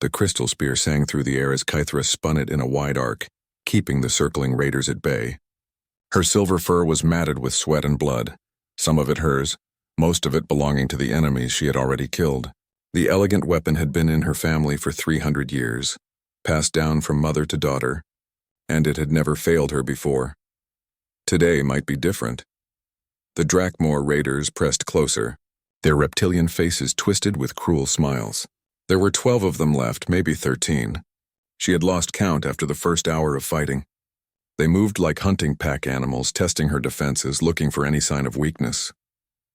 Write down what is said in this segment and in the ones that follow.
The crystal spear sang through the air as Kythera spun it in a wide arc, keeping the circling raiders at bay. Her silver fur was matted with sweat and blood, some of it hers, most of it belonging to the enemies she had already killed. The elegant weapon had been in her family for 300 years, passed down from mother to daughter, and it had never failed her before. Today might be different. The Drakmor raiders pressed closer, their reptilian faces twisted with cruel smiles. There were 12 of them left, maybe 13. She had lost count after the first hour of fighting. They moved like hunting pack animals, testing her defenses, looking for any sign of weakness.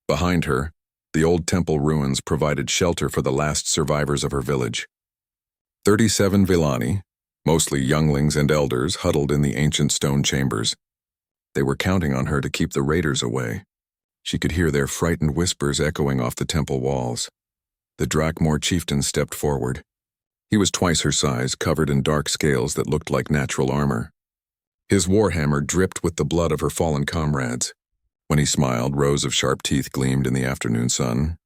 Behind her, the old temple ruins provided shelter for the last survivors of her village. 37 Villani, mostly younglings and elders, huddled in the ancient stone chambers. They were counting on her to keep the raiders away. She could hear their frightened whispers echoing off the temple walls. The Drakmor chieftain stepped forward. He was twice her size, covered in dark scales that looked like natural armor. His warhammer dripped with the blood of her fallen comrades. When he smiled, rows of sharp teeth gleamed in the afternoon sun.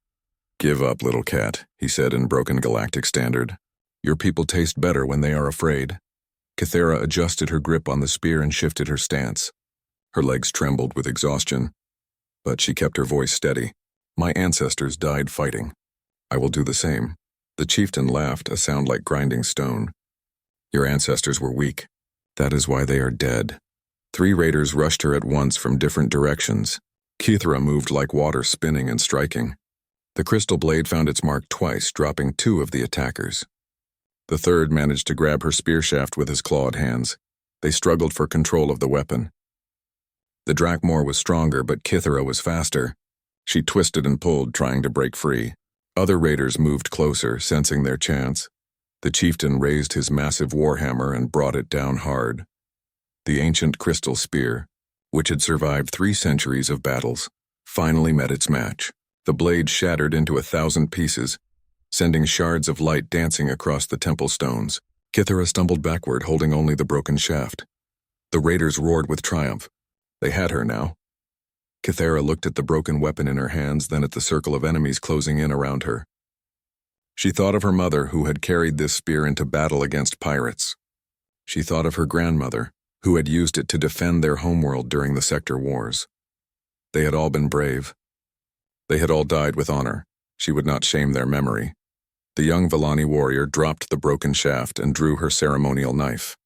"Give up, little cat," he said in broken galactic standard. "Your people taste better when they are afraid." Kythera adjusted her grip on the spear and shifted her stance. Her legs trembled with exhaustion, but she kept her voice steady. "My ancestors died fighting. I will do the same." The chieftain laughed, a sound like grinding stone. "Your ancestors were weak. That is why they are dead." 3 raiders rushed her at once from different directions. Kythera moved like water, spinning and striking. The crystal blade found its mark twice, dropping 2 of the attackers. The third managed to grab her spear shaft with his clawed hands. They struggled for control of the weapon. The Drakmor was stronger, but Kythera was faster. She twisted and pulled, trying to break free. Other raiders moved closer, sensing their chance. The chieftain raised his massive warhammer and brought it down hard. The ancient crystal spear, which had survived 3 centuries of battles, finally met its match. The blade shattered into 1,000 pieces, sending shards of light dancing across the temple stones. Kythera stumbled backward, holding only the broken shaft. The raiders roared with triumph. They had her now. Kythera looked at the broken weapon in her hands, then at the circle of enemies closing in around her. She thought of her mother, who had carried this spear into battle against pirates. She thought of her grandmother, who had used it to defend their homeworld during the sector wars. They had all been brave. They had all died with honor. She would not shame their memory. The young Villani warrior dropped the broken shaft and drew her ceremonial knife.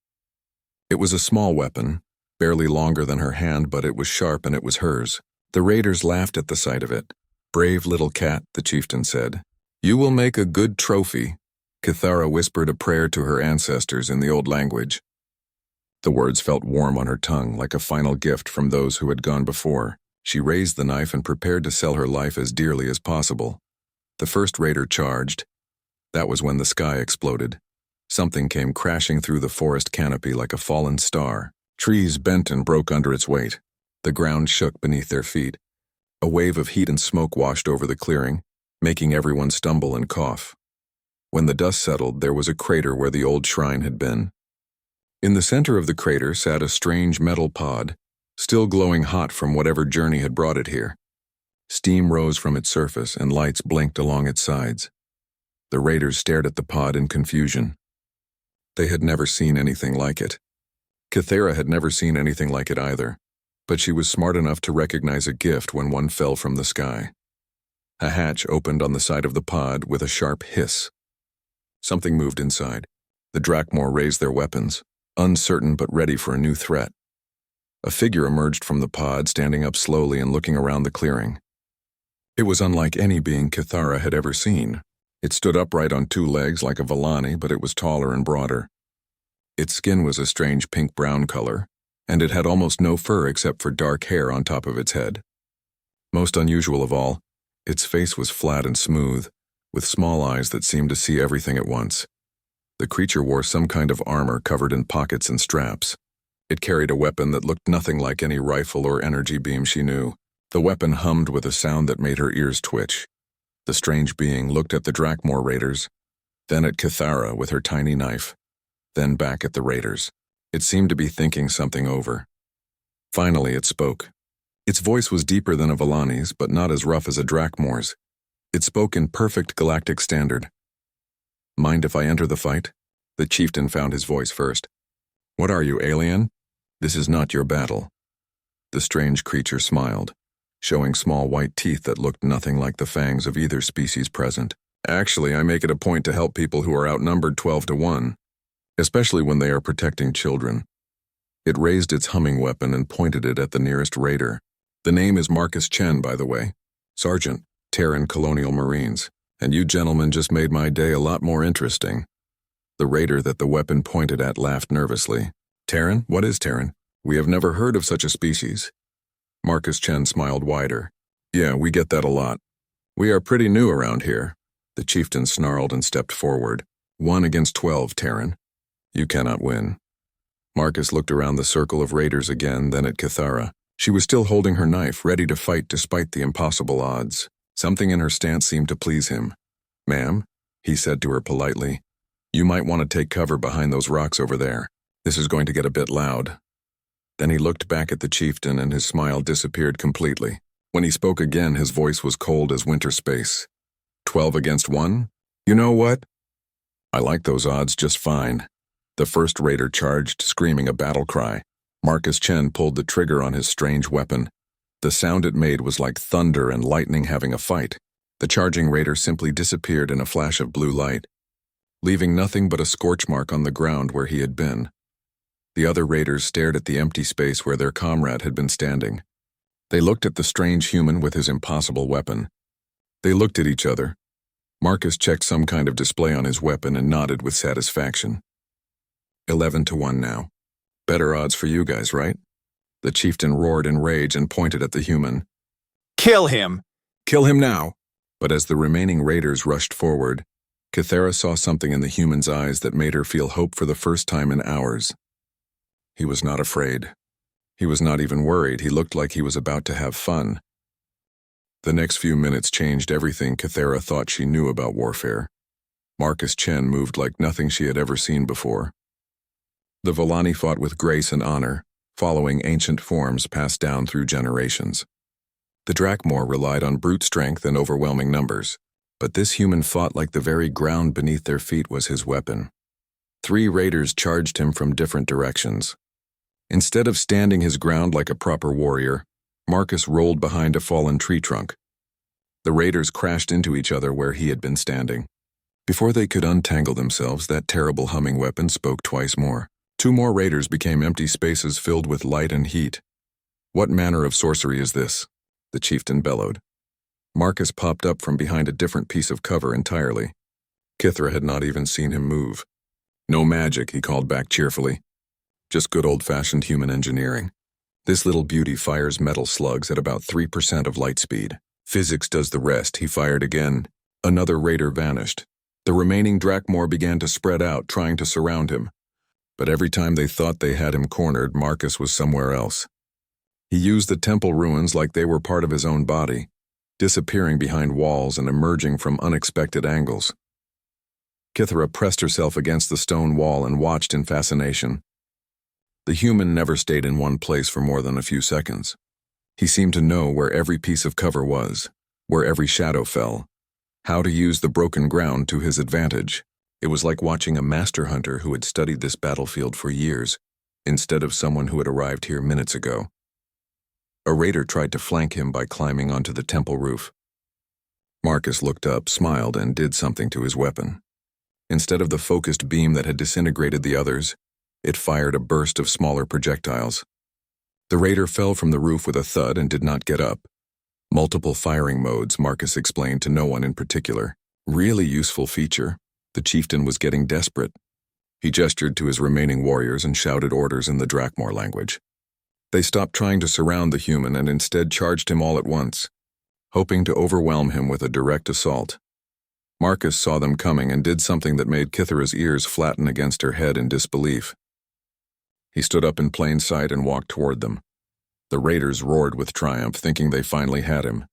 It was a small weapon, barely longer than her hand, but it was sharp and it was hers. The raiders laughed at the sight of it. "Brave little cat," the chieftain said. "You will make a good trophy." Kythera whispered a prayer to her ancestors in the old language. The words felt warm on her tongue, like a final gift from those who had gone before. She raised the knife and prepared to sell her life as dearly as possible. The first raider charged. That was when the sky exploded. Something came crashing through the forest canopy like a fallen star. Trees bent and broke under its weight. The ground shook beneath their feet. A wave of heat and smoke washed over the clearing, making everyone stumble and cough. When the dust settled, there was a crater where the old shrine had been. In the center of the crater sat a strange metal pod, still glowing hot from whatever journey had brought it here. Steam rose from its surface and lights blinked along its sides. The raiders stared at the pod in confusion. They had never seen anything like it. Kythera had never seen anything like it either, but she was smart enough to recognize a gift when one fell from the sky. A hatch opened on the side of the pod with a sharp hiss. Something moved inside. The Drakmor raised their weapons, uncertain but ready for a new threat. A figure emerged from the pod, standing up slowly and looking around the clearing. It was unlike any being Kythera had ever seen. It stood upright on 2 legs like a Villani, but it was taller and broader. Its skin was a strange pink-brown color, and it had almost no fur except for dark hair on top of its head. Most unusual of all, its face was flat and smooth, with small eyes that seemed to see everything at once. The creature wore some kind of armor covered in pockets and straps. It carried a weapon that looked nothing like any rifle or energy beam she knew. The weapon hummed with a sound that made her ears twitch. The strange being looked at the Drakmor raiders, then at Kythera with her tiny knife, then back at the raiders. It seemed to be thinking something over. Finally, it spoke. Its voice was deeper than a Villani's, but not as rough as a Drakmor's. It spoke in perfect galactic standard. Mind if I enter the fight? The chieftain found his voice first. What are you, alien? This is not your battle. The strange creature smiled, showing small white teeth that looked nothing like the fangs of either species present. Actually, I make it a point to help people who are outnumbered 12-1, especially when they are protecting children. It raised its humming weapon and pointed it at the nearest raider. The name is Marcus Chen, by the way. Sergeant, Terran Colonial Marines. And you gentlemen just made my day a lot more interesting. The raider that the weapon pointed at laughed nervously. Terran? What is Terran? We have never heard of such a species. Marcus Chen smiled wider. Yeah, we get that a lot. We are pretty new around here. The chieftain snarled and stepped forward. 1 against 12, Terran. You cannot win. Marcus looked around the circle of raiders again, then at Kithara. She was still holding her knife, ready to fight despite the impossible odds. Something in her stance seemed to please him. Ma'am, he said to her politely, you might want to take cover behind those rocks over there. This is going to get a bit loud. Then he looked back at the chieftain and his smile disappeared completely. When he spoke again, his voice was cold as winter space. 12 against 1? You know what? I like those odds just fine. The first raider charged, screaming a battle cry. Marcus Chen pulled the trigger on his strange weapon. The sound it made was like thunder and lightning having a fight. The charging raider simply disappeared in a flash of blue light, leaving nothing but a scorch mark on the ground where he had been. The other raiders stared at the empty space where their comrade had been standing. They looked at the strange human with his impossible weapon. They looked at each other. Marcus checked some kind of display on his weapon and nodded with satisfaction. 11-1 now. Better odds for you guys, right? The chieftain roared in rage and pointed at the human. Kill him! Kill him now! But as the remaining raiders rushed forward, Kithara saw something in the human's eyes that made her feel hope for the first time in hours. He was not afraid. He was not even worried. He looked like he was about to have fun. The next few minutes changed everything Kithara thought she knew about warfare. Marcus Chen moved like nothing she had ever seen before. The Volani fought with grace and honor, following ancient forms passed down through generations. The Drakmor relied on brute strength and overwhelming numbers, but this human fought like the very ground beneath their feet was his weapon. 3 raiders charged him from different directions. Instead of standing his ground like a proper warrior, Marcus rolled behind a fallen tree trunk. The raiders crashed into each other where he had been standing. Before they could untangle themselves, that terrible humming weapon spoke twice more. 2 more raiders became empty spaces filled with light and heat. What manner of sorcery is this? The chieftain bellowed. Marcus popped up from behind a different piece of cover entirely. Kithara had not even seen him move. No magic, he called back cheerfully. Just good old-fashioned human engineering. This little beauty fires metal slugs at about 3% of light speed. Physics does the rest. He fired again. Another raider vanished. The remaining Drakmor began to spread out, trying to surround him. But every time they thought they had him cornered, Marcus was somewhere else. He used the temple ruins like they were part of his own body, disappearing behind walls and emerging from unexpected angles. Kithara pressed herself against the stone wall and watched in fascination. The human never stayed in one place for more than a few seconds. He seemed to know where every piece of cover was, where every shadow fell, how to use the broken ground to his advantage. It was like watching a master hunter who had studied this battlefield for years, instead of someone who had arrived here minutes ago. A raider tried to flank him by climbing onto the temple roof. Marcus looked up, smiled, and did something to his weapon. Instead of the focused beam that had disintegrated the others, it fired a burst of smaller projectiles. The raider fell from the roof with a thud and did not get up. Multiple firing modes, Marcus explained to no one in particular. Really useful feature. The chieftain was getting desperate. He gestured to his remaining warriors and shouted orders in the Drakmor language. They stopped trying to surround the human and instead charged him all at once, hoping to overwhelm him with a direct assault. Marcus saw them coming and did something that made Kithara's ears flatten against her head in disbelief. He stood up in plain sight and walked toward them. The raiders roared with triumph, thinking they finally had him.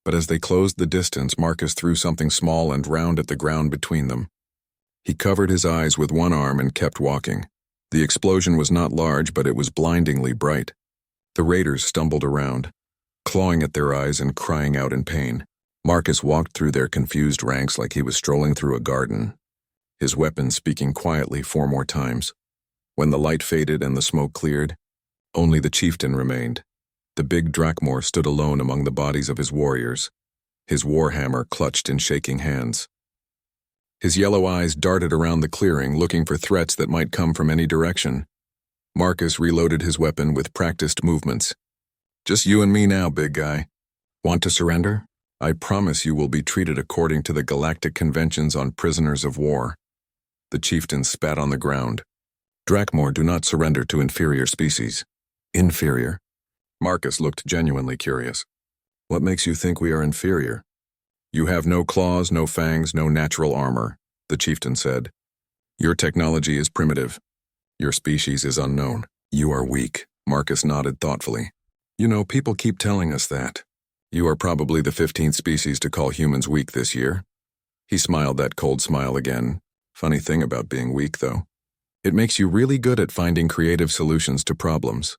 But as they closed the distance, Marcus threw something small and round at the ground between them. He covered his eyes with one arm and kept walking. The explosion was not large, but it was blindingly bright. The raiders stumbled around, clawing at their eyes and crying out in pain. Marcus walked through their confused ranks like he was strolling through a garden. his weapon speaking quietly 4 more times. When the light faded and the smoke cleared, only the chieftain remained. The big Drakmor stood alone among the bodies of his warriors, his warhammer clutched in shaking hands. His yellow eyes darted around the clearing, looking for threats that might come from any direction. Marcus reloaded his weapon with practiced movements. "Just you and me now, big guy. Want to surrender? I promise you will be treated according to the Galactic Conventions on Prisoners of War." The chieftain spat on the ground. "Drakmor do not surrender to inferior species." "Inferior?" Marcus looked genuinely curious. "What makes you think we are inferior?" "You have no claws, no fangs, no natural armor," the chieftain said. "Your technology is primitive. Your species is unknown. You are weak." Marcus nodded thoughtfully. "You know, people keep telling us that. You are probably the 15th species to call humans weak this year." He smiled that cold smile again. "Funny thing about being weak, though. It makes you really good at finding creative solutions to problems."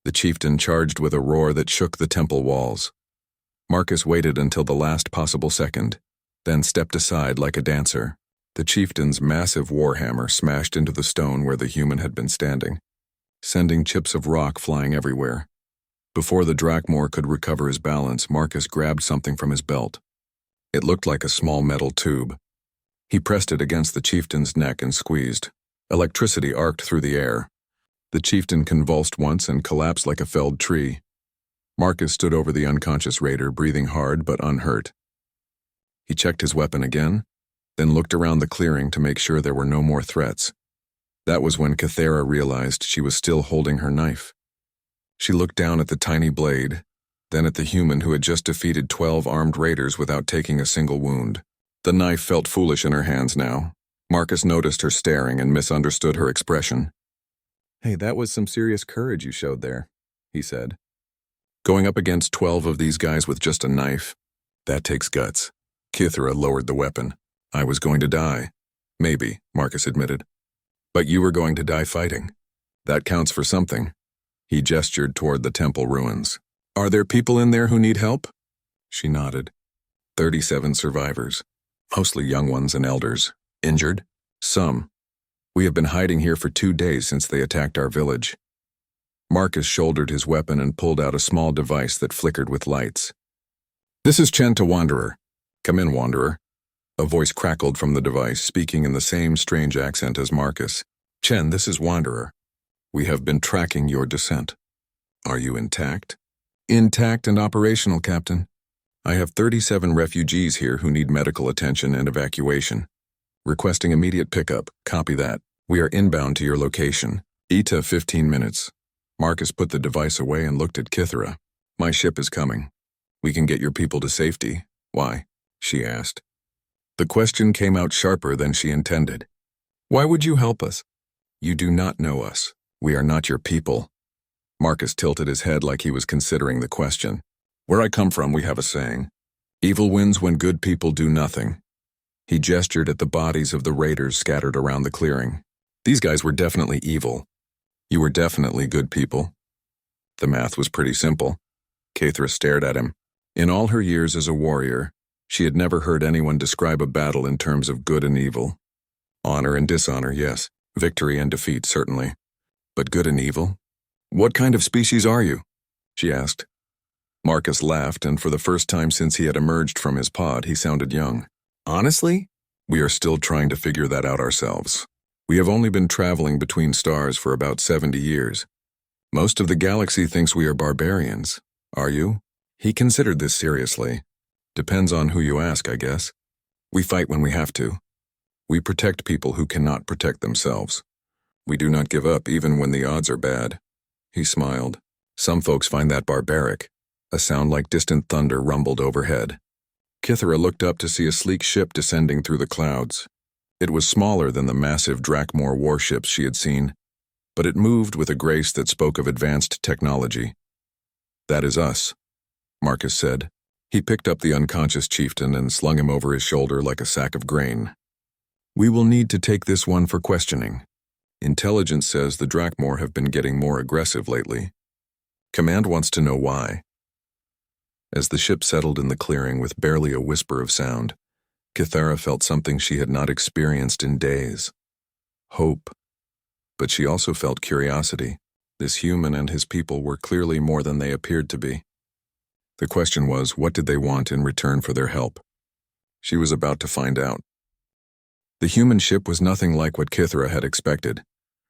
The chieftain charged with a roar that shook the temple walls. Marcus waited until the last possible second, then stepped aside like a dancer. The chieftain's massive warhammer smashed into the stone where the human had been standing, sending chips of rock flying everywhere. Before the Drakmor could recover his balance, Marcus grabbed something from his belt. It looked like a small metal tube. He pressed it against the chieftain's neck and squeezed. Electricity arced through the air. The chieftain convulsed once and collapsed like a felled tree. Marcus stood over the unconscious raider, breathing hard but unhurt. He checked his weapon again, then looked around the clearing to make sure there were no more threats. That was when Kythera realized she was still holding her knife. She looked down at the tiny blade, then at the human who had just defeated 12 armed raiders without taking a single wound. The knife felt foolish in her hands now. Marcus noticed her staring and misunderstood her expression. "Hey, that was some serious courage you showed there," he said. "Going up against 12 of these guys with just a knife, that takes guts." Kythera lowered the weapon. "I was going to die." "Maybe," Marcus admitted. "But you were going to die fighting. That counts for something." He gestured toward the temple ruins. "Are there people in there who need help?" She nodded. 37 survivors, mostly young ones and elders. "Injured?" "Some. We have been hiding here for 2 days since they attacked our village." Marcus shouldered his weapon and pulled out a small device that flickered with lights. "This is Chenta Wanderer." "Come in, Wanderer." A voice crackled from the device, speaking in the same strange accent as Marcus. "Chen, this is Wanderer. We have been tracking your descent. Are you intact?" "Intact and operational, Captain. I have 37 refugees here who need medical attention and evacuation. Requesting immediate pickup. Copy that. We are inbound to your location. ETA 15 minutes. Marcus put the device away and looked at Kythera. "My ship is coming. We can get your people to safety." "Why?" she asked. The question came out sharper than she intended. "Why would you help us?" "You do not know us. We are not your people." Marcus tilted his head like he was considering the question. "Where I come from, we have a saying. Evil wins when good people do nothing." He gestured at the bodies of the raiders scattered around the clearing. "These guys were definitely evil. You were definitely good people." The math was pretty simple. Kythera stared at him. In all her years as a warrior, she had never heard anyone describe a battle in terms of good and evil. Honor and dishonor, yes. Victory and defeat, certainly. But good and evil? "What kind of species are you?" she asked. Marcus laughed, and for the first time since he had emerged from his pod, he sounded young. "Honestly? We are still trying to figure that out ourselves. We have only been traveling between stars for about 70 years. Most of the galaxy thinks we are barbarians. Are you?" He considered this seriously. "Depends on who you ask, I guess. We fight when we have to. We protect people who cannot protect themselves. We do not give up even when the odds are bad." He smiled. "Some folks find that barbaric." A sound like distant thunder rumbled overhead. Kythera looked up to see a sleek ship descending through the clouds. It was smaller than the massive Drakmor warships she had seen, but it moved with a grace that spoke of advanced technology. "That is us," Marcus said. He picked up the unconscious chieftain and slung him over his shoulder like a sack of grain. "We will need to take this one for questioning. Intelligence says the Drakmor have been getting more aggressive lately. Command wants to know why." As the ship settled in the clearing with barely a whisper of sound, Kithara felt something she had not experienced in days. Hope. But she also felt curiosity. This human and his people were clearly more than they appeared to be. The question was, what did they want in return for their help? She was about to find out. The human ship was nothing like what Kithara had expected.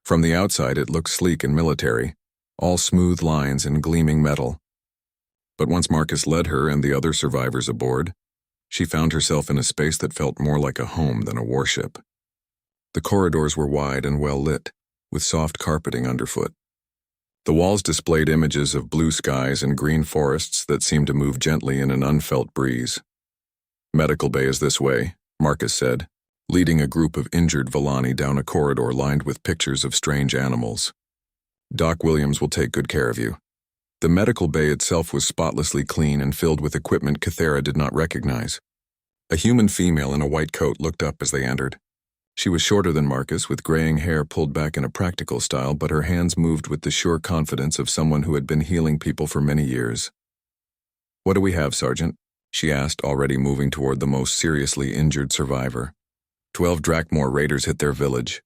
From the outside it looked sleek and military, all smooth lines and gleaming metal. But once Marcus led her and the other survivors aboard, she found herself in a space that felt more like a home than a warship. The corridors were wide and well lit, with soft carpeting underfoot. The walls displayed images of blue skies and green forests that seemed to move gently in an unfelt breeze. "Medical bay is this way," Marcus said, leading a group of injured Villani down a corridor lined with pictures of strange animals. "Doc Williams will take good care of you." The medical bay itself was spotlessly clean and filled with equipment Kithara did not recognize. A human female in a white coat looked up as they entered. She was shorter than Marcus, with graying hair pulled back in a practical style, but her hands moved with the sure confidence of someone who had been healing people for many years. "What do we have, Sergeant?" she asked, already moving toward the most seriously injured survivor. 12 Drakmor raiders hit their village,"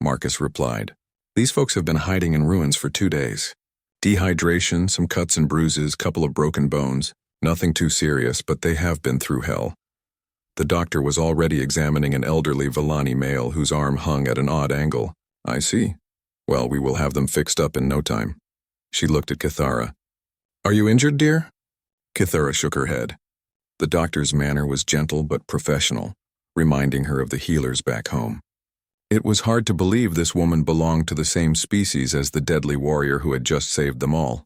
Marcus replied. "These folks have been hiding in ruins for 2 days. Dehydration, some cuts and bruises, couple of broken bones. Nothing too serious, but they have been through hell." The doctor was already examining an elderly Villani male whose arm hung at an odd angle. "I see. Well, we will have them fixed up in no time." She looked at Kithara. "Are you injured, dear?" Kithara shook her head. The doctor's manner was gentle but professional, reminding her of the healers back home. It was hard to believe this woman belonged to the same species as the deadly warrior who had just saved them all.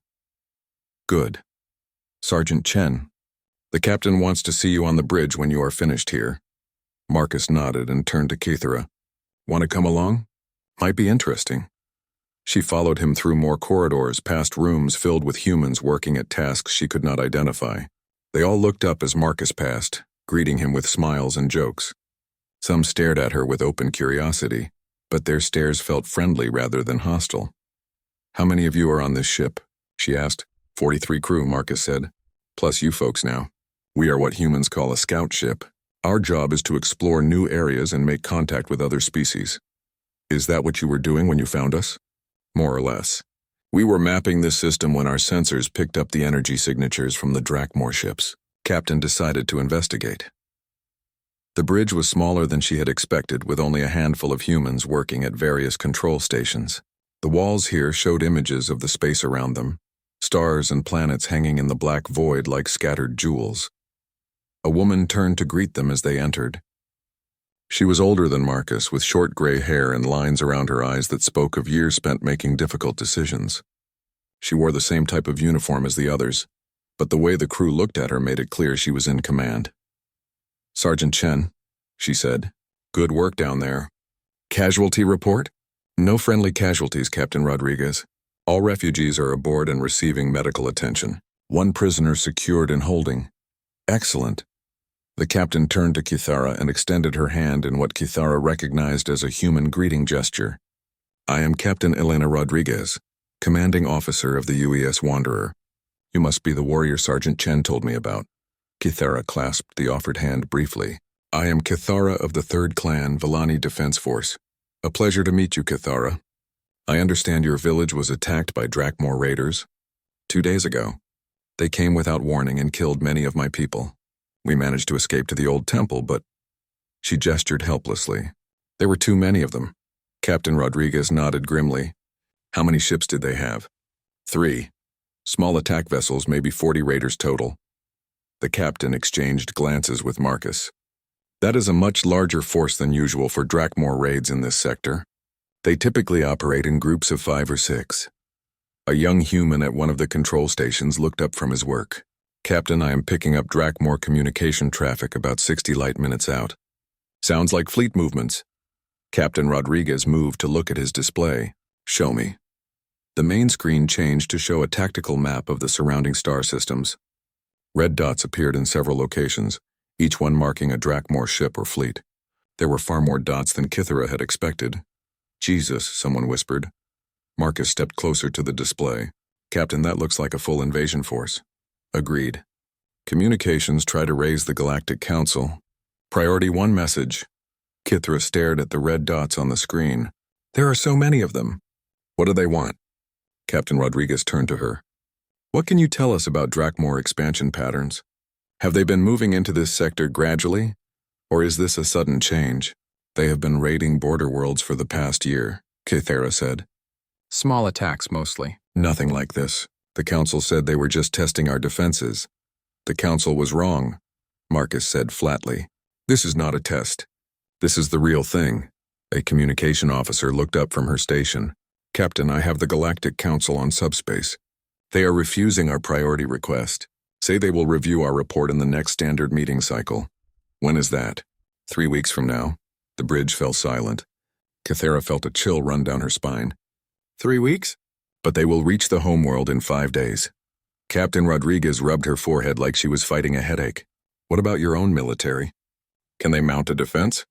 "Good. Sergeant Chen, the captain wants to see you on the bridge when you are finished here." Marcus nodded and turned to Kithara. "Want to come along? Might be interesting." She followed him through more corridors, past rooms filled with humans working at tasks she could not identify. They all looked up as Marcus passed, greeting him with smiles and jokes. Some stared at her with open curiosity, but their stares felt friendly rather than hostile. "How many of you are on this ship?" she asked. 43 crew, Marcus said. "Plus you folks now. We are what humans call a scout ship. Our job is to explore new areas and make contact with other species." "Is that what you were doing when you found us?" "More or less. We were mapping this system when our sensors picked up the energy signatures from the Drakmor ships. Captain decided to investigate." The bridge was smaller than she had expected, with only a handful of humans working at various control stations. The walls here showed images of the space around them, stars and planets hanging in the black void like scattered jewels. A woman turned to greet them as they entered. She was older than Marcus, with short gray hair and lines around her eyes that spoke of years spent making difficult decisions. She wore the same type of uniform as the others, but the way the crew looked at her made it clear she was in command. "Sergeant Chen," she said. "Good work down there. Casualty report?" "No friendly casualties, Captain Rodriguez. All refugees are aboard and receiving medical attention. 1 prisoner secured and holding." "Excellent." The captain turned to Kithara and extended her hand in what Kithara recognized as a human greeting gesture. "I am Captain Elena Rodriguez, commanding officer of the UES Wanderer. You must be the warrior Sergeant Chen told me about." Kithara clasped the offered hand briefly. "I am Kithara of the 3rd Clan, Villani Defense Force. A pleasure to meet you, Kithara. I understand your village was attacked by Drakmor raiders 2 days ago. They came without warning and killed many of my people. We managed to escape to the old temple, but..." She gestured helplessly. "There were too many of them." Captain Rodriguez nodded grimly. "How many ships did they have?" 3. Small attack vessels, maybe 40 raiders total." The captain exchanged glances with Marcus. "That is a much larger force than usual for Drakmor raids in this sector. They typically operate in groups of 5 or 6. A young human at one of the control stations looked up from his work. "Captain, I am picking up Drakmor communication traffic about 60 light minutes out. Sounds like fleet movements." Captain Rodriguez moved to look at his display. "Show me." The main screen changed to show a tactical map of the surrounding star systems. Red dots appeared in several locations, each one marking a Drakmor ship or fleet. There were far more dots than Kithara had expected. "Jesus," someone whispered. Marcus stepped closer to the display. "Captain, that looks like a full invasion force." "Agreed. Communications try to raise the Galactic Council. Priority 1 message. Kithra stared at the red dots on the screen. There are so many of them. What do they want? Captain Rodriguez turned to her. What can you tell us about Drakmor expansion patterns? Have they been moving into this sector gradually? Or is this a sudden change? They have been raiding border worlds for the past year, Kithra said. Small attacks mostly. Nothing like this. The Council said they were just testing our defenses. The Council was wrong, Marcus said flatly. This is not a test. This is the real thing. A communication officer looked up from her station. Captain, I have the Galactic Council on subspace. They are refusing our priority request. Say they will review our report in the next standard meeting cycle. When is that? 3 weeks from now. The bridge fell silent. Kithra felt a chill run down her spine. 3 weeks? But they will reach the homeworld in 5 days. Captain Rodriguez rubbed her forehead like she was fighting a headache. What about your own military? Can they mount a defense?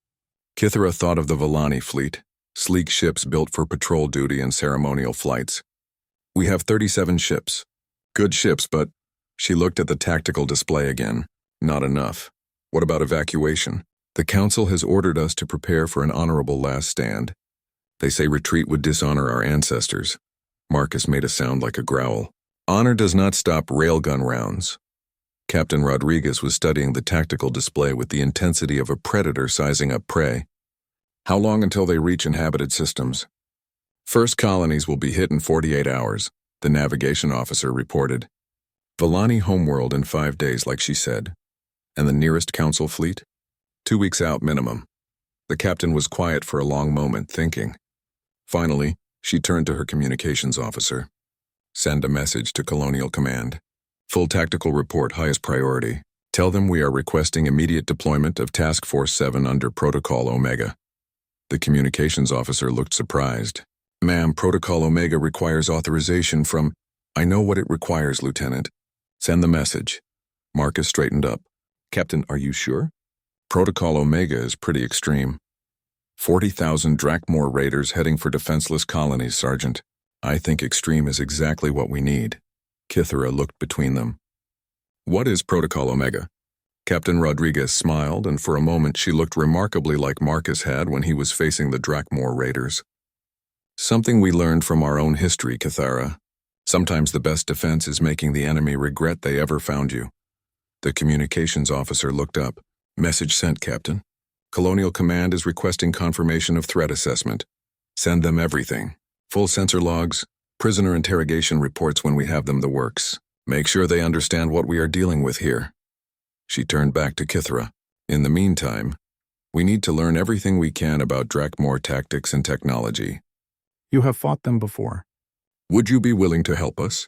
Kithra thought of the Villani fleet, sleek ships built for patrol duty and ceremonial flights. We have 37 ships. Good ships, but she looked at the tactical display again. Not enough. What about evacuation? The Council has ordered us to prepare for an honorable last stand. They say retreat would dishonor our ancestors. Marcus made a sound like a growl. Honor does not stop railgun rounds. Captain Rodriguez was studying the tactical display with the intensity of a predator sizing up prey. How long until they reach inhabited systems? First colonies will be hit in 48 hours, the navigation officer reported. Villani homeworld in 5 days, like she said. And the nearest Council fleet? 2 weeks out minimum. The captain was quiet for a long moment, thinking. Finally, she turned to her communications officer. Send a message to Colonial Command. Full tactical report, highest priority. Tell them we are requesting immediate deployment of Task Force 7 under Protocol Omega. The communications officer looked surprised. Ma'am, Protocol Omega requires authorization from... I know what it requires, Lieutenant. Send the message. Marcus straightened up. Captain, are you sure? Protocol Omega is pretty extreme. 40,000 Drakmor raiders heading for defenseless colonies, Sergeant. I think extreme is exactly what we need. Kithra looked between them. What is Protocol Omega? Captain Rodriguez smiled, and for a moment she looked remarkably like Marcus had when he was facing the Drakmor raiders. Something we learned from our own history, Kithra. Sometimes the best defense is making the enemy regret they ever found you. The communications officer looked up. Message sent, Captain. Colonial Command is requesting confirmation of threat assessment. Send them everything. Full sensor logs, prisoner interrogation reports when we have them, the works. Make sure they understand what we are dealing with here. She turned back to Kithra. In the meantime, we need to learn everything we can about Drakmor tactics and technology. You have fought them before. Would you be willing to help us?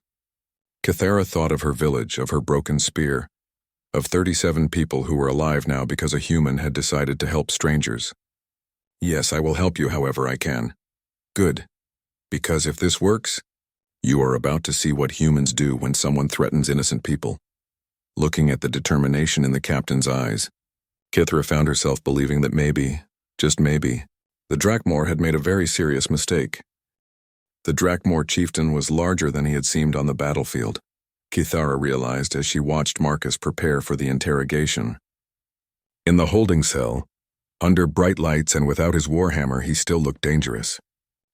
Kithra thought of her village, of her broken spear, of 37 people who were alive now because a human had decided to help strangers. Yes, I will help you however I can. Good. Because if this works, you are about to see what humans do when someone threatens innocent people. Looking at the determination in the captain's eyes, Kithra found herself believing that maybe, just maybe, the Drakmor had made a very serious mistake. The Drakmor chieftain was larger than he had seemed on the battlefield, Kithra realized as she watched Marcus prepare for the interrogation. In the holding cell, under bright lights and without his warhammer, he still looked dangerous.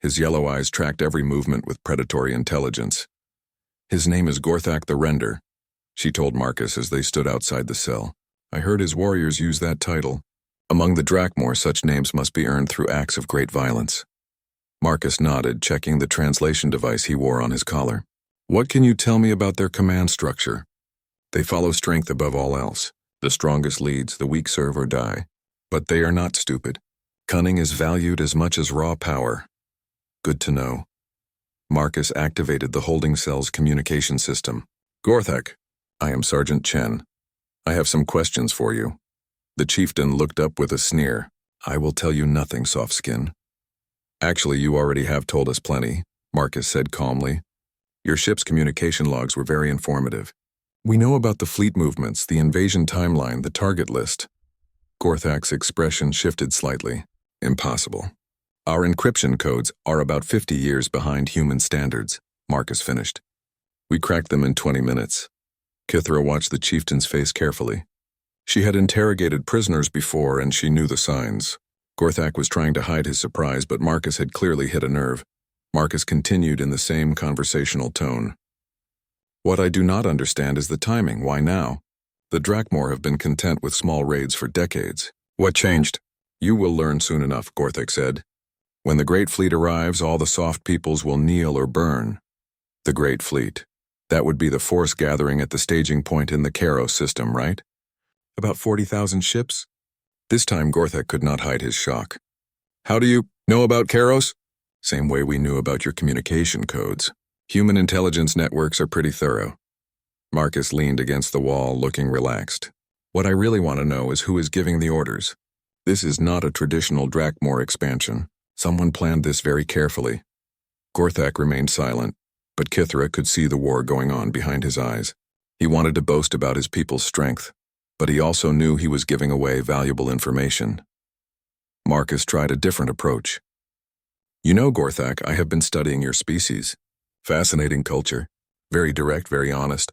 His yellow eyes tracked every movement with predatory intelligence. His name is Gorthak the Render, she told Marcus as they stood outside the cell. I heard his warriors use that title. Among the Drakmor, such names must be earned through acts of great violence. Marcus nodded, checking the translation device he wore on his collar. What can you tell me about their command structure? They follow strength above all else. The strongest leads, the weak serve or die. But they are not stupid. Cunning is valued as much as raw power. Good to know. Marcus activated the holding cell's communication system. Gorthak, I am Sergeant Chen. I have some questions for you. The chieftain looked up with a sneer. I will tell you nothing, soft skin. Actually, you already have told us plenty, Marcus said calmly. Your ship's communication logs were very informative. We know about the fleet movements, the invasion timeline, the target list. Gorthak's expression shifted slightly. Impossible. Our encryption codes are about 50 years behind human standards, Marcus finished. We cracked them in 20 minutes. Kithra watched the chieftain's face carefully. She had interrogated prisoners before and she knew the signs. Gorthak was trying to hide his surprise, but Marcus had clearly hit a nerve. Marcus continued in the same conversational tone. What I do not understand is the timing. Why now? The Drakmor have been content with small raids for decades. What changed? You will learn soon enough, Gorthak said. When the Great Fleet arrives, all the soft peoples will kneel or burn. The Great Fleet. That would be the force gathering at the staging point in the Kairos system, right? About 40,000 ships? This time Gorthak could not hide his shock. How do you know about Kairos? Same way we knew about your communication codes. Human intelligence networks are pretty thorough. Marcus leaned against the wall, looking relaxed. What I really want to know is who is giving the orders. This is not a traditional Drakmor expansion. Someone planned this very carefully. Gorthak remained silent, but Kithra could see the war going on behind his eyes. He wanted to boast about his people's strength, but he also knew he was giving away valuable information. Marcus tried a different approach. You know, Gorthak, I have been studying your species. Fascinating culture. Very direct, very honest.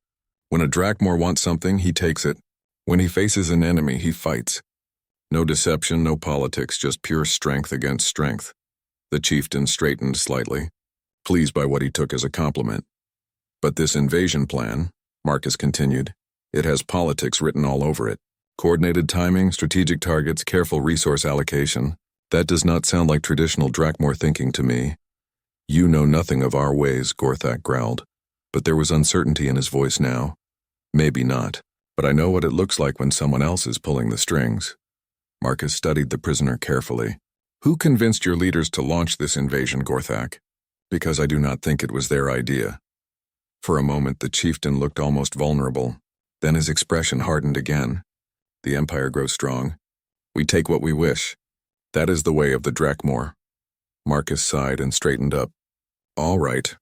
When a Drakmor wants something, he takes it. When he faces an enemy, he fights. No deception, no politics, just pure strength against strength. The chieftain straightened slightly, pleased by what he took as a compliment. But this invasion plan, Marcus continued, it has politics written all over it. Coordinated timing, strategic targets, careful resource allocation. That does not sound like traditional Drakmor thinking to me. You know nothing of our ways, Gorthak growled, but there was uncertainty in his voice now. Maybe not, but I know what it looks like when someone else is pulling the strings. Marcus studied the prisoner carefully. Who convinced your leaders to launch this invasion, Gorthak? Because I do not think it was their idea. For a moment, the chieftain looked almost vulnerable. Then his expression hardened again. The Empire grows strong. We take what we wish. That is the way of the Drakmor. Marcus sighed and straightened up. All right.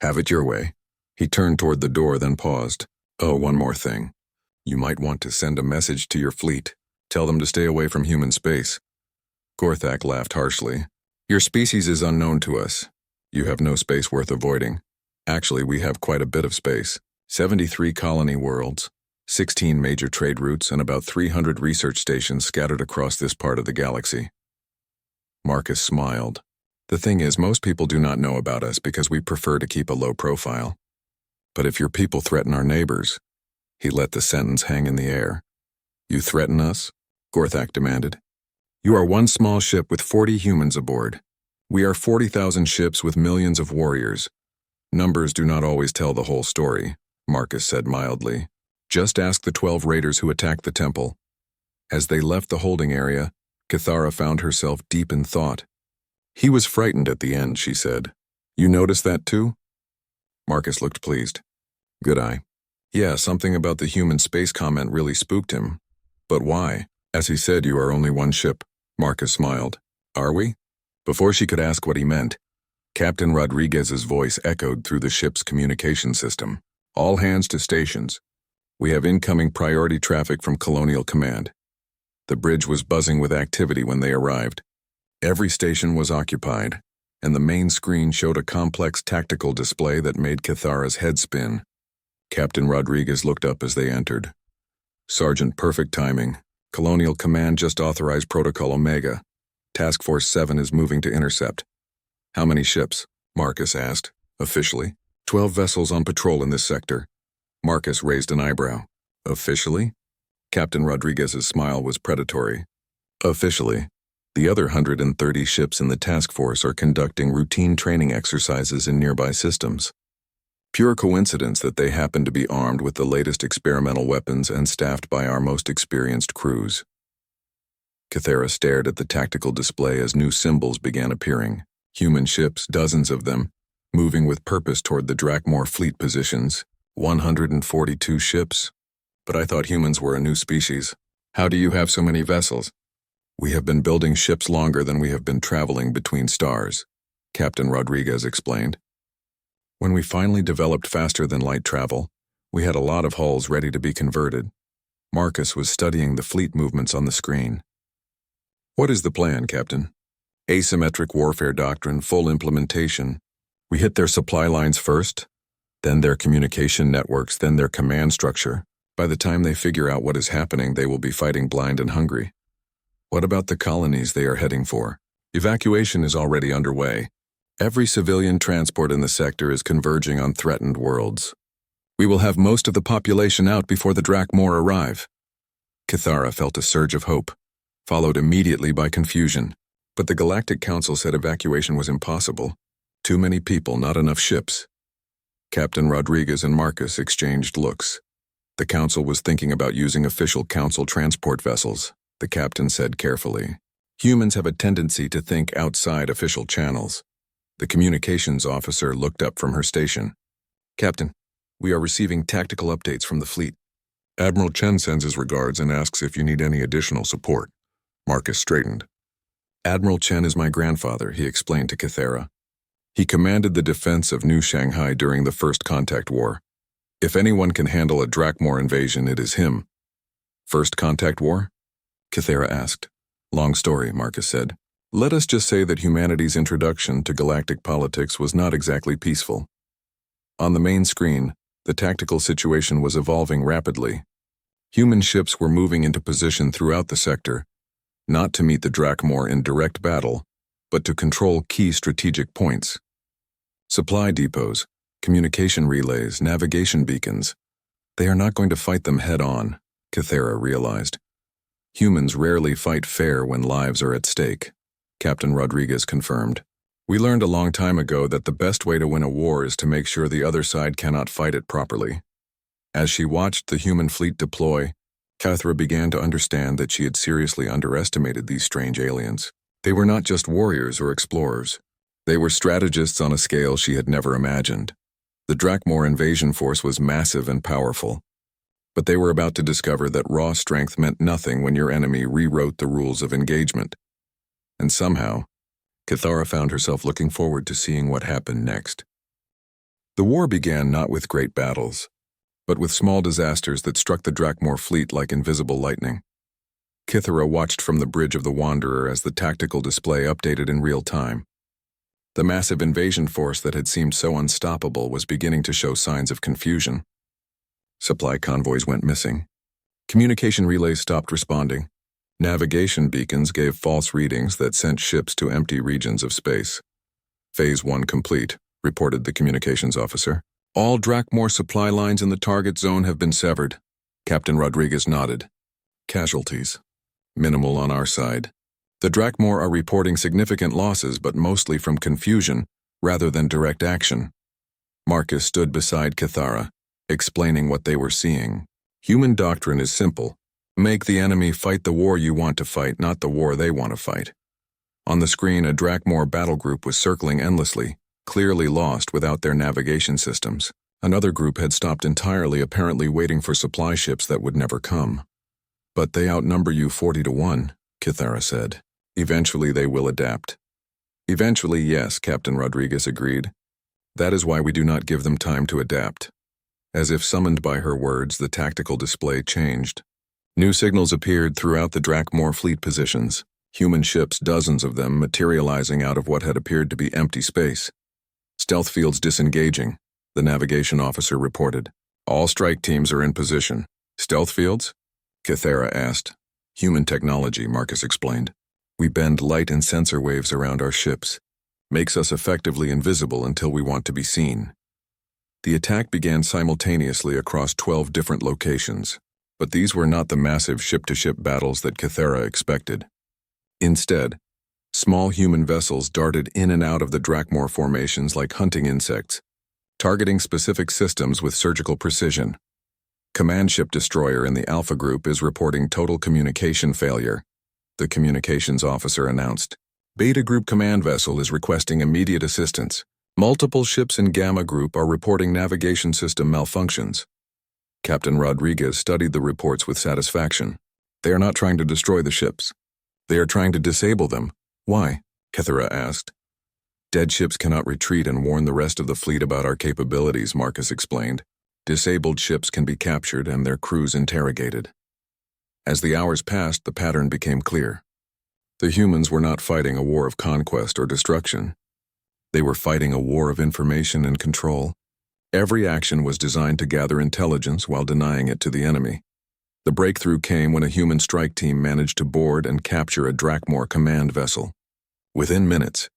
Have it your way. He turned toward the door, then paused. Oh, one more thing. You might want to send a message to your fleet. Tell them to stay away from human space. Gorthak laughed harshly. Your species is unknown to us. You have no space worth avoiding. Actually, we have quite a bit of space. 73 colony worlds, 16 major trade routes, and about 300 research stations scattered across this part of the galaxy. Marcus smiled. The thing is, most people do not know about us because we prefer to keep a low profile. But if your people threaten our neighbors, he let the sentence hang in the air. You threaten us? Gorthak demanded. You are one small ship with 40 humans aboard. We are 40,000 ships with millions of warriors. Numbers do not always tell the whole story, Marcus said mildly. Just ask the 12 raiders who attacked the temple. As they left the holding area, Kithara found herself deep in thought. He was frightened at the end, she said. You noticed that too? Marcus looked pleased. Good eye. Yeah, something about the human space comment really spooked him. But why? As he said, you are only one ship. Marcus smiled. Are we? Before she could ask what he meant, Captain Rodriguez's voice echoed through the ship's communication system. All hands to stations. We have incoming priority traffic from Colonial Command. The bridge was buzzing with activity when they arrived. Every station was occupied, and the main screen showed a complex tactical display that made Kithara's head spin. Captain Rodriguez looked up as they entered. Sergeant, perfect timing. Colonial Command just authorized Protocol Omega. Task Force 7 is moving to intercept. How many ships? Marcus asked. Officially, 12 vessels on patrol in this sector. Marcus raised an eyebrow. Officially? Captain Rodriguez's smile was predatory. Officially. The other 130 ships in the task force are conducting routine training exercises in nearby systems. Pure coincidence that they happen to be armed with the latest experimental weapons and staffed by our most experienced crews. Kithara stared at the tactical display as new symbols began appearing. Human ships, dozens of them, moving with purpose toward the Drakmor fleet positions. 142 ships. But I thought humans were a new species. How do you have so many vessels? We have been building ships longer than we have been traveling between stars, Captain Rodriguez explained. When we finally developed faster-than-light travel, we had a lot of hulls ready to be converted. Marcus was studying the fleet movements on the screen. What is the plan, Captain? Asymmetric warfare doctrine, full implementation. We hit their supply lines first, then their communication networks, then their command structure. By the time they figure out what is happening, they will be fighting blind and hungry. What about the colonies they are heading for? Evacuation is already underway. Every civilian transport in the sector is converging on threatened worlds. We will have most of the population out before the Drakmor arrive. Kithara felt a surge of hope, followed immediately by confusion. But the Galactic Council said evacuation was impossible. Too many people, not enough ships. Captain Rodriguez and Marcus exchanged looks. The Council was thinking about using official Council transport vessels, the captain said carefully. Humans have a tendency to think outside official channels. The communications officer looked up from her station. Captain, we are receiving tactical updates from the fleet. Admiral Chen sends his regards and asks if you need any additional support. Marcus straightened. Admiral Chen is my grandfather, he explained to Kithara. He commanded the defense of New Shanghai during the First Contact War. If anyone can handle a Drakmor invasion, it is him. First Contact War? Kithara asked. Long story, Marcus said. Let us just say that humanity's introduction to galactic politics was not exactly peaceful. On the main screen, the tactical situation was evolving rapidly. Human ships were moving into position throughout the sector, not to meet the Drakmor in direct battle, but to control key strategic points. Supply depots, communication relays, navigation beacons. They are not going to fight them head-on, Kithara realized. Humans rarely fight fair when lives are at stake, Captain Rodriguez confirmed. We learned a long time ago that the best way to win a war is to make sure the other side cannot fight it properly. As she watched the human fleet deploy, Kithara began to understand that she had seriously underestimated these strange aliens. They were not just warriors or explorers. They were strategists on a scale she had never imagined. The Drakmor invasion force was massive and powerful. But they were about to discover that raw strength meant nothing when your enemy rewrote the rules of engagement. And somehow, Kithara found herself looking forward to seeing what happened next. The war began not with great battles, but with small disasters that struck the Drakmor fleet like invisible lightning. Kithara watched from the bridge of the Wanderer as the tactical display updated in real time. The massive invasion force that had seemed so unstoppable was beginning to show signs of confusion. Supply convoys went missing. Communication relays stopped responding. Navigation beacons gave false readings that sent ships to empty regions of space. Phase 1 complete, reported the communications officer. All Drakmor supply lines in the target zone have been severed. Captain Rodriguez nodded. Casualties. Minimal on our side. The Drakmor are reporting significant losses, but mostly from confusion rather than direct action. Marcus stood beside Kithara, explaining what they were seeing. Human doctrine is simple. Make the enemy fight the war you want to fight, not the war they want to fight. On the screen, a Drakmor battle group was circling endlessly, clearly lost without their navigation systems. Another group had stopped entirely, apparently waiting for supply ships that would never come. But they outnumber you 40-1, Kithara said. Eventually they will adapt. Eventually, yes, Captain Rodriguez agreed. That is why we do not give them time to adapt. As if summoned by her words, the tactical display changed. New signals appeared throughout the Drakmor fleet positions, human ships, dozens of them, materializing out of what had appeared to be empty space. Stealth fields disengaging, the navigation officer reported. All strike teams are in position. Stealth fields? Kithara asked. Human technology, Marcus explained. We bend light and sensor waves around our ships. Makes us effectively invisible until we want to be seen. The attack began simultaneously across 12 different locations. But these were not the massive ship-to-ship battles that Kithara expected. Instead, small human vessels darted in and out of the Drakmor formations like hunting insects, targeting specific systems with surgical precision. Command ship destroyer in the Alpha Group is reporting total communication failure, the communications officer announced. Beta Group command vessel is requesting immediate assistance. Multiple ships in Gamma Group are reporting navigation system malfunctions. Captain Rodriguez studied the reports with satisfaction. They are not trying to destroy the ships. They are trying to disable them. Why? Kithara asked. Dead ships cannot retreat and warn the rest of the fleet about our capabilities, Marcus explained. Disabled ships can be captured and their crews interrogated. As the hours passed, the pattern became clear. The humans were not fighting a war of conquest or destruction. They were fighting a war of information and control. Every action was designed to gather intelligence while denying it to the enemy. The breakthrough came when a human strike team managed to board and capture a Drakmor command vessel. Within minutes,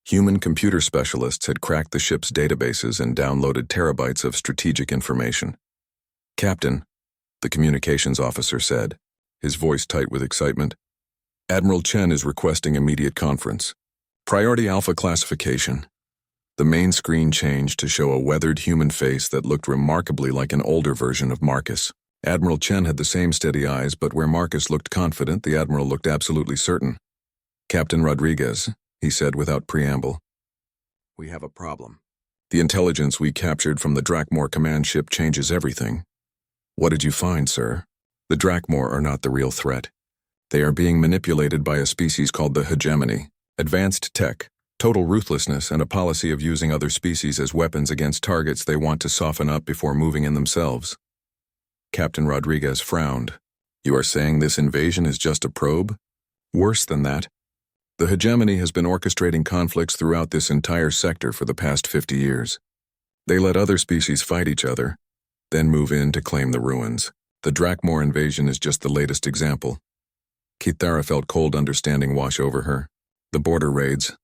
human computer specialists had cracked the ship's databases and downloaded terabytes of strategic information. "Captain," the communications officer said, his voice tight with excitement, "Admiral Chen is requesting immediate conference. Priority Alpha classification." The main screen changed to show a weathered human face that looked remarkably like an older version of Marcus. Admiral Chen had the same steady eyes, but where Marcus looked confident, the Admiral looked absolutely certain. "Captain Rodriguez," he said without preamble, "we have a problem. The intelligence we captured from the Drakmor command ship changes everything." "What did you find, sir?" "The Drakmor are not the real threat. They are being manipulated by a species called the hegemony. Advanced tech, total ruthlessness, and a policy of using other species as weapons against targets they want to soften up before moving in themselves." Captain Rodriguez frowned. "You are saying this invasion is just a probe?" "Worse than that. The hegemony has been orchestrating conflicts throughout this entire sector for the past 50 years. They let other species fight each other, then move in to claim the ruins. The Drakmor invasion is just the latest example." Kithara felt cold understanding wash over her. The border raids,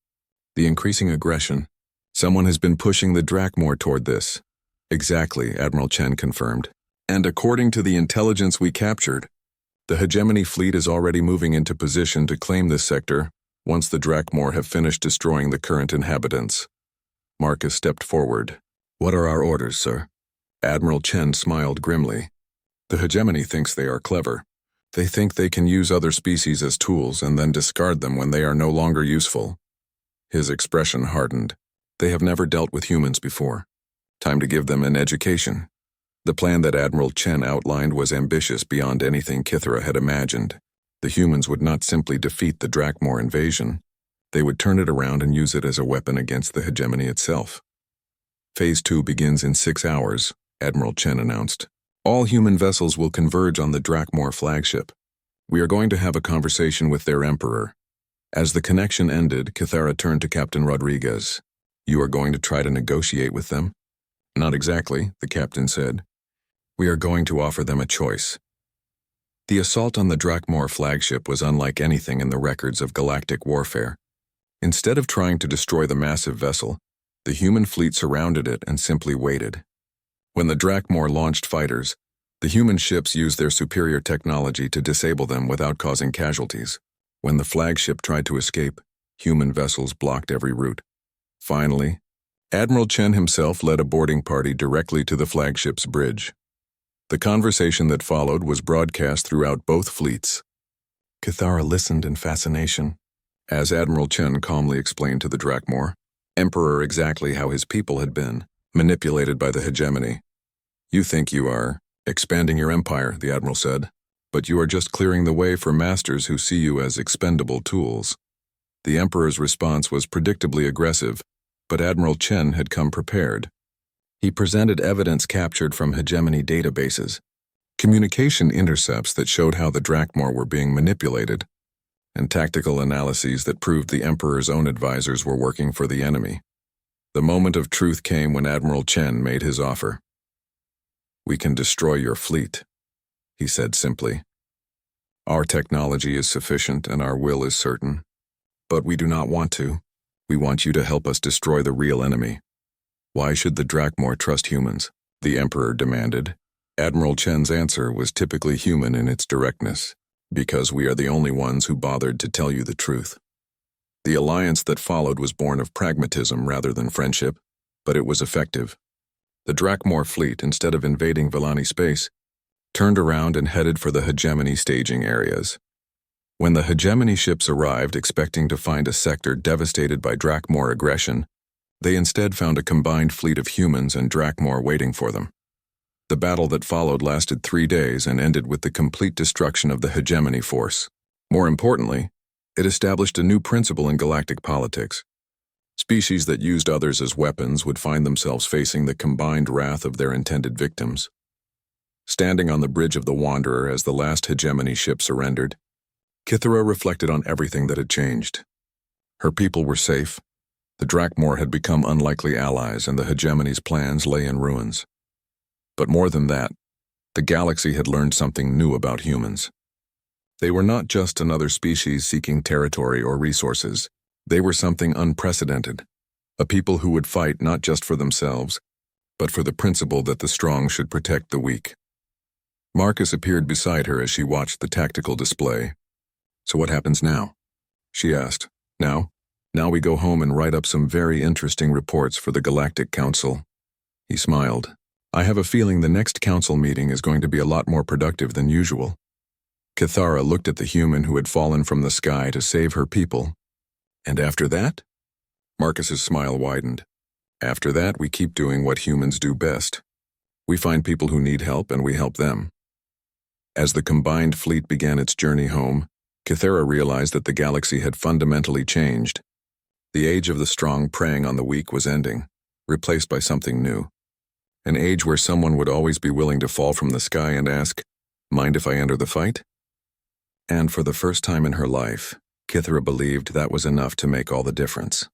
the increasing aggression. Someone has been pushing the Drakmor toward this. "Exactly," Admiral Chen confirmed. "And according to the intelligence we captured, the hegemony fleet is already moving into position to claim this sector once the Drakmor have finished destroying the current inhabitants." Marcus stepped forward. "What are our orders, sir?" Admiral Chen smiled grimly. "The hegemony thinks they are clever. They think they can use other species as tools and then discard them when they are no longer useful." His expression hardened. "They have never dealt with humans before. Time to give them an education." The plan that Admiral Chen outlined was ambitious beyond anything Kithara had imagined. The humans would not simply defeat the Drakmor invasion. They would turn it around and use it as a weapon against the hegemony itself. "Phase 2 begins in 6 hours, Admiral Chen announced. "All human vessels will converge on the Drakmor flagship. We are going to have a conversation with their emperor." As the connection ended, Kithara turned to Captain Rodriguez. "You are going to try to negotiate with them?" "Not exactly," the captain said. "We are going to offer them a choice." The assault on the Drakmor flagship was unlike anything in the records of galactic warfare. Instead of trying to destroy the massive vessel, the human fleet surrounded it and simply waited. When the Drakmor launched fighters, the human ships used their superior technology to disable them without causing casualties. When the flagship tried to escape, human vessels blocked every route. Finally, Admiral Chen himself led a boarding party directly to the flagship's bridge. The conversation that followed was broadcast throughout both fleets. Kithara listened in fascination. As Admiral Chen calmly explained to the Drakmor, Emperor exactly how his people had been, manipulated by the hegemony. "You think you are expanding your empire," the Admiral said, "but you are just clearing the way for masters who see you as expendable tools." The Emperor's response was predictably aggressive, but Admiral Chen had come prepared. He presented evidence captured from hegemony databases, communication intercepts that showed how the Drakmor were being manipulated, and tactical analyses that proved the Emperor's own advisors were working for the enemy. The moment of truth came when Admiral Chen made his offer. "We can destroy your fleet," he said simply. "Our technology is sufficient and our will is certain. But we do not want to. We want you to help us destroy the real enemy." "Why should the Drakmor trust humans?" the Emperor demanded. Admiral Chen's answer was typically human in its directness. "Because we are the only ones who bothered to tell you the truth." The alliance that followed was born of pragmatism rather than friendship, but it was effective. The Drakmor fleet, instead of invading Villani space, turned around and headed for the hegemony staging areas. When the hegemony ships arrived expecting to find a sector devastated by Drakmor aggression, they instead found a combined fleet of humans and Drakmor waiting for them. The battle that followed lasted 3 days and ended with the complete destruction of the hegemony force. More importantly, it established a new principle in galactic politics. Species that used others as weapons would find themselves facing the combined wrath of their intended victims. Standing on the bridge of the Wanderer as the last hegemony ship surrendered, Kithara reflected on everything that had changed. Her people were safe. The Drakmor had become unlikely allies, and the hegemony's plans lay in ruins. But more than that, the galaxy had learned something new about humans. They were not just another species seeking territory or resources. They were something unprecedented, a people who would fight not just for themselves, but for the principle that the strong should protect the weak. Marcus appeared beside her as she watched the tactical display. "So what happens now?" she asked. Now we go home and write up some very interesting reports for the Galactic Council." He smiled. "I have a feeling the next council meeting is going to be a lot more productive than usual." Kithara looked at the human who had fallen from the sky to save her people. "And after that?" Marcus's smile widened. "After that, we keep doing what humans do best. We find people who need help and we help them." As the combined fleet began its journey home, Kithara realized that the galaxy had fundamentally changed. The age of the strong preying on the weak was ending, replaced by something new. An age where someone would always be willing to fall from the sky and ask, "Mind if I enter the fight?" And for the first time in her life, Kithara believed that was enough to make all the difference.